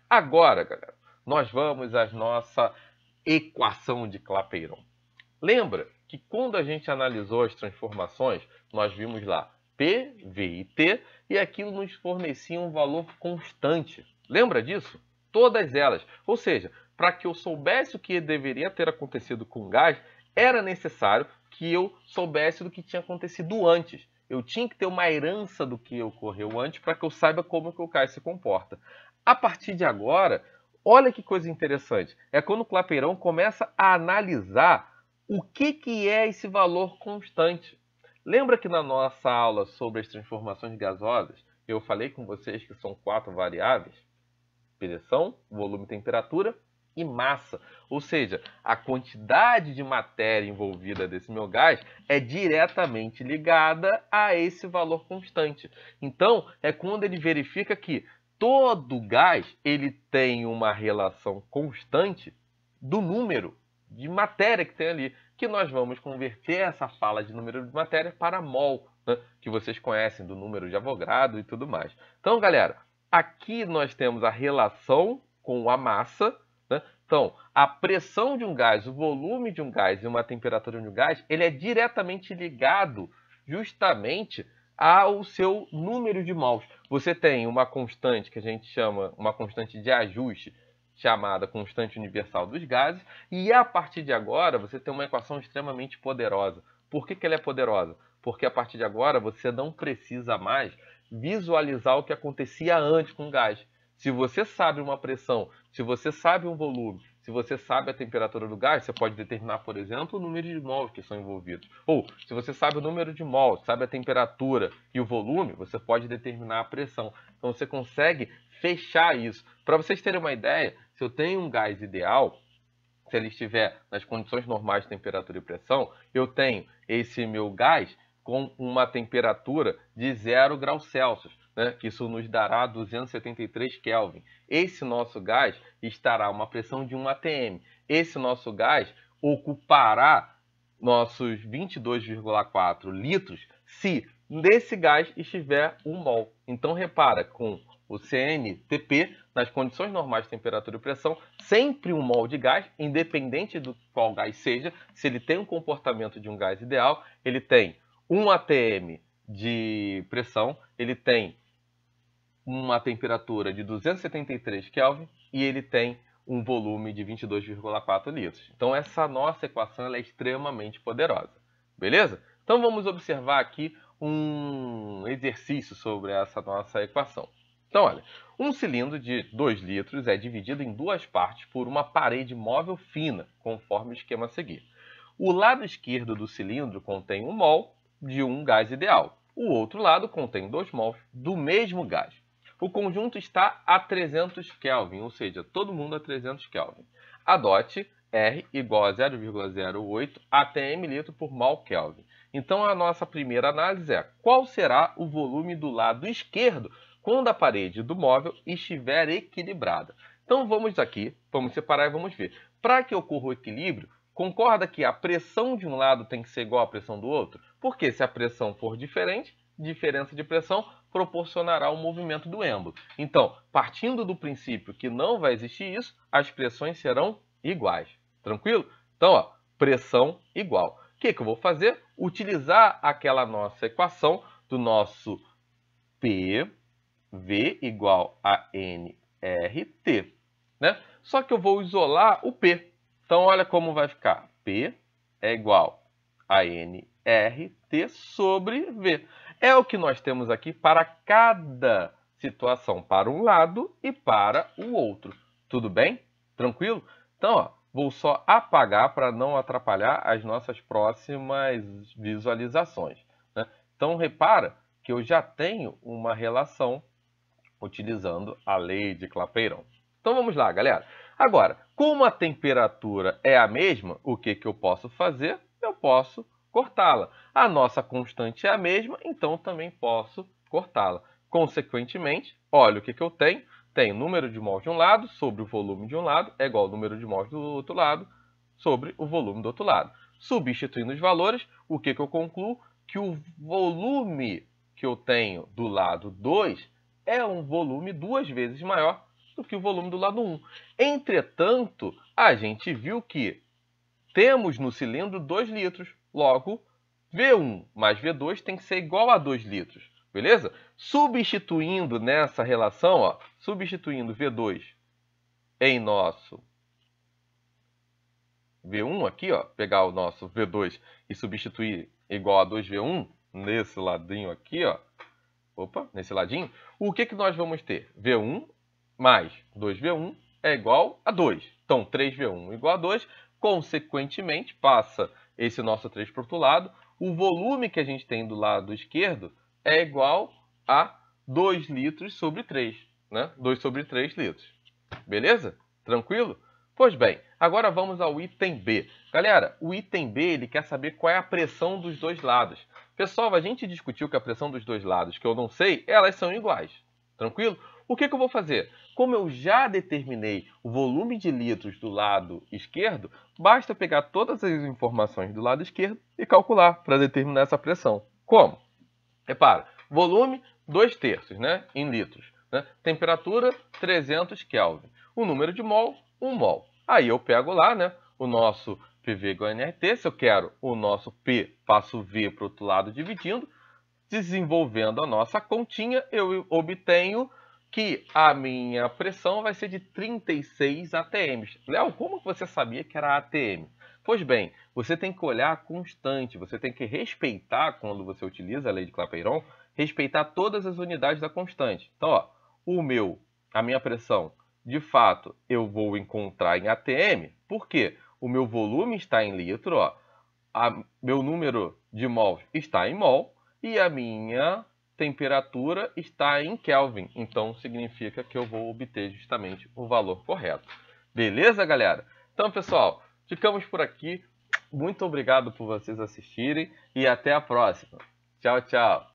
Agora, galera, nós vamos à nossa equação de Clapeyron. Lembra que quando a gente analisou as transformações, nós vimos lá P, V e T, e aquilo nos fornecia um valor constante. Lembra disso? Todas elas. Ou seja, para que eu soubesse o que deveria ter acontecido com o gás, era necessário que eu soubesse do que tinha acontecido antes. Eu tinha que ter uma herança do que ocorreu antes para que eu saiba como que o gás se comporta. A partir de agora, olha que coisa interessante. É quando o Clapeyron começa a analisar o que é esse valor constante. Lembra que na nossa aula sobre as transformações gasosas, eu falei com vocês que são 4 variáveis? Pressão, volume, temperatura e massa. Ou seja, a quantidade de matéria envolvida desse meu gás é diretamente ligada a esse valor constante. Então, é quando ele verifica que todo gás ele tem uma relação constante do número de matéria que tem ali, que nós vamos converter essa fala de número de matéria para mol, né? Que vocês conhecem do número de Avogadro e tudo mais. Então, galera, aqui nós temos a relação com a massa, né? Então, a pressão de um gás, o volume de um gás e uma temperatura de um gás, ele é diretamente ligado justamente ao seu número de mols. Você tem uma constante que a gente chama, uma constante de ajuste, chamada constante universal dos gases, e a partir de agora você tem uma equação extremamente poderosa. Por que ela é poderosa? Porque a partir de agora você não precisa mais visualizar o que acontecia antes com o gás. Se você sabe uma pressão, se você sabe um volume, se você sabe a temperatura do gás, você pode determinar, por exemplo, o número de mols que são envolvidos. Ou, se você sabe o número de mols, sabe a temperatura e o volume, você pode determinar a pressão. Então, você consegue fechar isso. Para vocês terem uma ideia, se eu tenho um gás ideal, se ele estiver nas condições normais de temperatura e pressão, eu tenho esse meu gás com uma temperatura de 0 graus Celsius. Né? Isso nos dará 273 Kelvin. Esse nosso gás estará uma pressão de 1 atm. Esse nosso gás ocupará nossos 22,4 litros se nesse gás estiver 1 mol. Então, repara, com o CNTP, nas condições normais de temperatura e pressão, sempre 1 mol de gás, independente do qual gás seja, se ele tem um comportamento de um gás ideal, ele tem 1 atm de pressão, ele tem uma temperatura de 273 Kelvin e ele tem um volume de 22,4 litros. Então, essa nossa equação ela é extremamente poderosa. Beleza? Então, vamos observar aqui um exercício sobre essa nossa equação. Então, olha, um cilindro de 2 litros é dividido em 2 partes por uma parede móvel fina, conforme o esquema a seguir. O lado esquerdo do cilindro contém 1 mol de um gás ideal. O outro lado contém 2 mols do mesmo gás. O conjunto está a 300 Kelvin, ou seja, todo mundo a 300 Kelvin. Adote R igual a 0,08 atm litro por mol Kelvin. Então, a nossa primeira análise é qual será o volume do lado esquerdo quando a parede do móvel estiver equilibrada. Então, vamos aqui, vamos separar e vamos ver. Para que ocorra o equilíbrio, concorda que a pressão de um lado tem que ser igual à pressão do outro? Porque se a pressão for diferente, diferença de pressão proporcionará o movimento do êmbolo. Então, partindo do princípio que não vai existir isso, as pressões serão iguais. Tranquilo? Então, ó, pressão igual. O que eu vou fazer? Utilizar aquela nossa equação do nosso PV igual a nRT. Né? Só que eu vou isolar o P. Então, olha como vai ficar. P é igual a nRT sobre V. É o que nós temos aqui para cada situação, para um lado e para o outro. Tudo bem? Tranquilo? Então, ó, vou só apagar para não atrapalhar as nossas próximas visualizações. Né? Então, repara que eu já tenho uma relação utilizando a lei de Clapeyron. Então, vamos lá, galera. Agora, como a temperatura é a mesma, o que eu posso fazer? Eu posso cortá-la. A nossa constante é a mesma, então também posso cortá-la. Consequentemente, olha o que eu tenho. Tenho o número de mols de um lado sobre o volume de um lado é igual ao número de mols do outro lado sobre o volume do outro lado. Substituindo os valores, o que eu concluo? que o volume que eu tenho do lado 2 é um volume 2 vezes maior do que o volume do lado 1. Entretanto, a gente viu que temos no cilindro 2 litros. Logo, V1 mais V2 tem que ser igual a 2 litros. Beleza? Substituindo nessa relação, ó, substituindo V2 em nosso V1 aqui, ó, pegar o nosso V2 e substituir igual a 2V1 nesse ladinho aqui, ó. Opa, nesse ladinho. O que nós vamos ter? V1 mais 2V1 é igual a 2. Então, 3V1 igual a 2. Consequentemente, passa esse nosso 3 para o outro lado. O volume que a gente tem do lado esquerdo é igual a 2 litros sobre 3. Né? 2 sobre 3 litros. Beleza? Tranquilo? Pois bem, agora vamos ao item B. Galera, o item B ele quer saber qual é a pressão dos dois lados. Pessoal, a gente discutiu que a pressão dos dois lados, que eu não sei, elas são iguais. Tranquilo? O que eu vou fazer? Como eu já determinei o volume de litros do lado esquerdo, basta pegar todas as informações do lado esquerdo e calcular para determinar essa pressão. Como? Repara, volume 2/3, né, em litros. Né? Temperatura 300 Kelvin. O número de mol, 1 mol. Aí eu pego lá, né, o nosso PV igual a nRT. Se eu quero o nosso P, passo o V para o outro lado dividindo. Desenvolvendo a nossa continha, eu obtenho que a minha pressão vai ser de 36 atm. Léo, como você sabia que era atm? Pois bem, você tem que olhar a constante, você tem que respeitar, quando você utiliza a lei de Clapeyron, respeitar todas as unidades da constante. Então, ó, a minha pressão, de fato, eu vou encontrar em atm, porque o meu volume está em litro, ó, meu número de mols está em mol, e a minha temperatura está em Kelvin. Então, significa que eu vou obter justamente o valor correto. Beleza, galera? Então, pessoal, ficamos por aqui. Muito obrigado por vocês assistirem e até a próxima. Tchau, tchau.